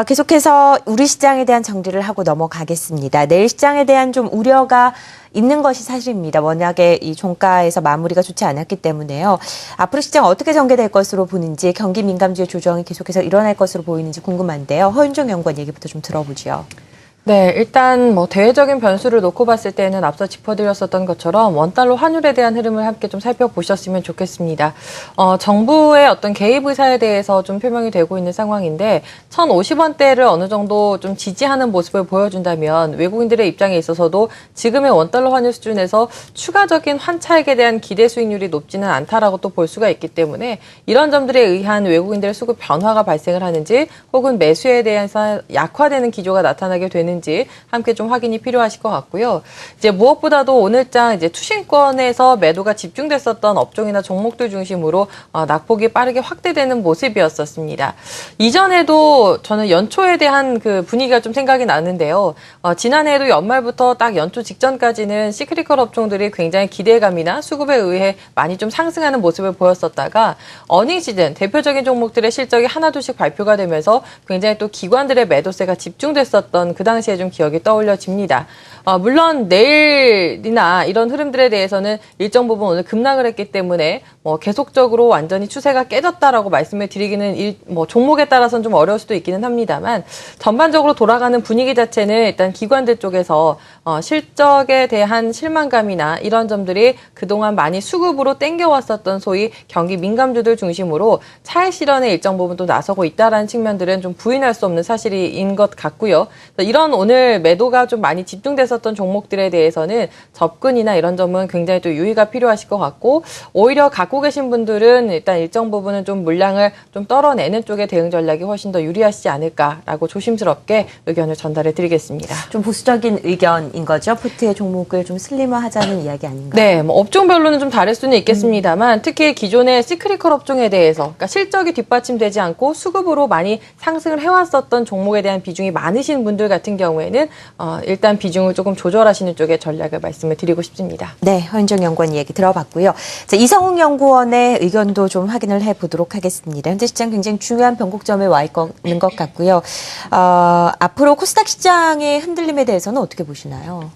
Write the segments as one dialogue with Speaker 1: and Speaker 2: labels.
Speaker 1: 계속해서 우리 시장에 대한 정리를 하고 넘어가겠습니다. 내일 시장에 대한 좀 우려가 있는 것이 사실입니다. 워낙에 이 종가에서 마무리가 좋지 않았기 때문에요. 앞으로 시장 어떻게 전개될 것으로 보는지, 경기 민감주의 조정이 계속해서 일어날 것으로 보이는지 궁금한데요. 허윤정 연구원 얘기부터 좀 들어보죠.
Speaker 2: 네, 일단 대외적인 변수를 놓고 봤을 때는 앞서 짚어드렸었던 것처럼 원달러 환율에 대한 흐름을 함께 좀 살펴보셨으면 좋겠습니다. 정부의 어떤 개입 의사에 대해서 좀 표명이 되고 있는 상황인데 1,050원대를 어느 정도 좀 지지하는 모습을 보여준다면 외국인들의 입장에 있어서도 지금의 원달러 환율 수준에서 추가적인 환차익에 대한 기대 수익률이 높지는 않다라고 또 볼 수가 있기 때문에 이런 점들에 의한 외국인들의 수급 변화가 발생을 하는지 혹은 매수에 대해서 약화되는 기조가 나타나게 되는 함께 좀 확인이 필요하실 것 같고요. 이제 무엇보다도 오늘장 이제 투신권에서 매도가 집중됐었던 업종이나 종목들 중심으로 낙폭이 빠르게 확대되는 모습이었었습니다. 이전에도 저는 연초에 대한 그 분위기가 좀 생각이 나는데요. 지난해에도 연말부터 딱 연초 직전까지는 시크릿컬 업종들이 굉장히 기대감이나 수급에 의해 많이 좀 상승하는 모습을 보였었다가 어닝 시즌 대표적인 종목들의 실적이 하나둘씩 발표가 되면서 굉장히 또 기관들의 매도세가 집중됐었던 그 당시에 좀 기억이 떠올려집니다. 물론 내일이나 이런 흐름들에 대해서는 일정 부분 오늘 급락을 했기 때문에 계속적으로 완전히 추세가 깨졌다라고 말씀을 드리기는 종목에 따라서는 좀 어려울 수도 있기는 합니다만 전반적으로 돌아가는 분위기 자체는 일단 기관들 쪽에서 실적에 대한 실망감이나 이런 점들이 그동안 많이 수급으로 땡겨왔었던 소위 경기 민감주들 중심으로 차익 실현에 일정 부분 또 나서고 있다라는 측면들은 좀 부인할 수 없는 사실인 것 같고요. 이런 오늘 매도가 좀 많이 집중됐었던 종목들에 대해서는 접근이나 이런 점은 굉장히 또 유의가 필요하실 것 같고 오히려 갖고 계신 분들은 일단 일정 부분은 좀 물량을 좀 떨어내는 쪽의 대응 전략이 훨씬 더 유리하시지 않을까라고 조심스럽게 의견을 전달해 드리겠습니다.
Speaker 1: 좀 보수적인 의견인 거죠? 푸트의 종목을 좀 슬림화하자는 이야기 아닌가요?
Speaker 2: 네, 업종별로는 좀 다를 수는 있겠습니다만 특히 기존의 시크릿컬 업종에 대해서 그러니까 실적이 뒷받침되지 않고 수급으로 많이 상승을 해왔었던 종목에 대한 비중이 많으신 분들 같은 경우에는 일단 비중을 조금 조절하시는 쪽의 전략을 말씀을 드리고 싶습니다.
Speaker 1: 네, 허윤정 연구원 얘기 들어봤고요. 자, 이성웅 연구원의 의견도 좀 확인을 해보도록 하겠습니다. 현재 시장 굉장히 중요한 변곡점에 와 있는 것 같고요. 앞으로 코스닥 시장의 흔들림에 대해서는 어떻게 보시나요?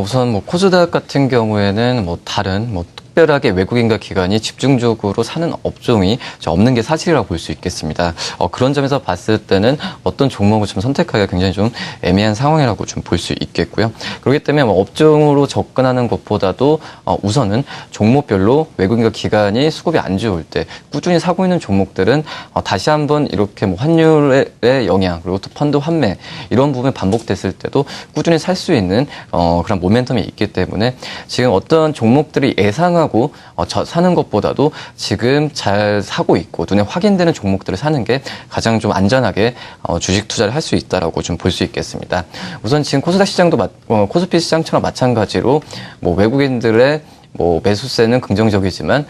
Speaker 3: 우선 코스닥 같은 경우에는 다른 특별하게 외국인과 기관이 집중적으로 사는 업종이 없는 게 사실이라고 볼 수 있겠습니다. 그런 점에서 봤을 때는 어떤 종목을 좀 선택하기가 굉장히 좀 애매한 상황이라고 좀 볼 수 있겠고요. 그렇기 때문에 업종으로 접근하는 것보다도 우선은 종목별로 외국인과 기관이 수급이 안 좋을 때 꾸준히 사고 있는 종목들은 다시 한번 이렇게 환율의 영향 그리고 또 펀드 환매 이런 부분이 반복됐을 때도 꾸준히 살 수 있는 그런 모멘텀이 있기 때문에 지금 어떤 종목들이 예상하고 사는 것보다도 지금 잘 사고 있고 눈에 확인되는 종목들을 사는 게 가장 좀 안전하게 주식 투자를 할 수 있다라고 좀 볼 수 있겠습니다. 우선 지금 코스닥 시장도 코스피 시장처럼 마찬가지로 외국인들의 매수세는 긍정적이지만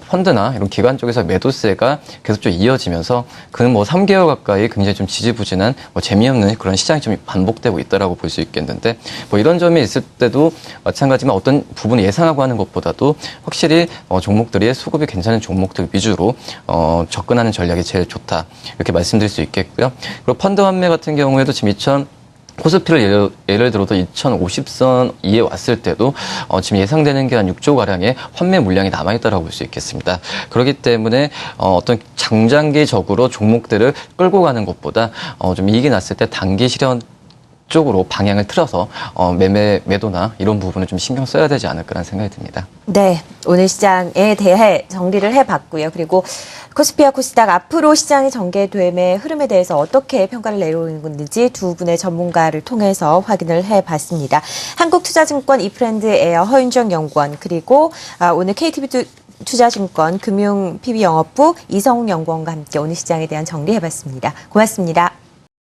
Speaker 3: 펀드나 이런 기관 쪽에서 매도세가 계속적으로 이어지면서 그는 3개월 가까이 굉장히 좀 지지부진한 재미없는 그런 시장이 좀 반복되고 있다라고 볼 수 있겠는데 이런 점이 있을 때도 마찬가지지만 어떤 부분을 예상하고 하는 것보다도 확실히 종목들이 수급이 괜찮은 종목들 위주로 접근하는 전략이 제일 좋다 이렇게 말씀드릴 수 있겠고요. 그리고 펀드 환매 같은 경우에도 지금 코스피를 예를 들어도 2050선 이에 왔을 때도 지금 예상되는 게 한 6조 가량의 환매 물량이 남아있다라고 볼 수 있겠습니다. 그렇기 때문에 어떤 장장기적으로 종목들을 끌고 가는 것보다 좀 이익이 났을 때 단기 실현 쪽으로 방향을 틀어서 매도나 이런 부분을 좀 신경 써야 되지 않을까라는 생각이 듭니다.
Speaker 1: 네, 오늘 시장에 대해 정리를 해봤고요. 그리고 코스피와 코스닥 앞으로 시장이 전개됨의 흐름에 대해서 어떻게 평가를 내려오는지 두 분의 전문가를 통해서 확인을 해봤습니다. 한국투자증권 이프랜드에어 허윤정 연구원 그리고 오늘 KTB 투자증권 금융 PB 영업부 이성웅 연구원과 함께 오늘 시장에 대한 정리해봤습니다. 고맙습니다.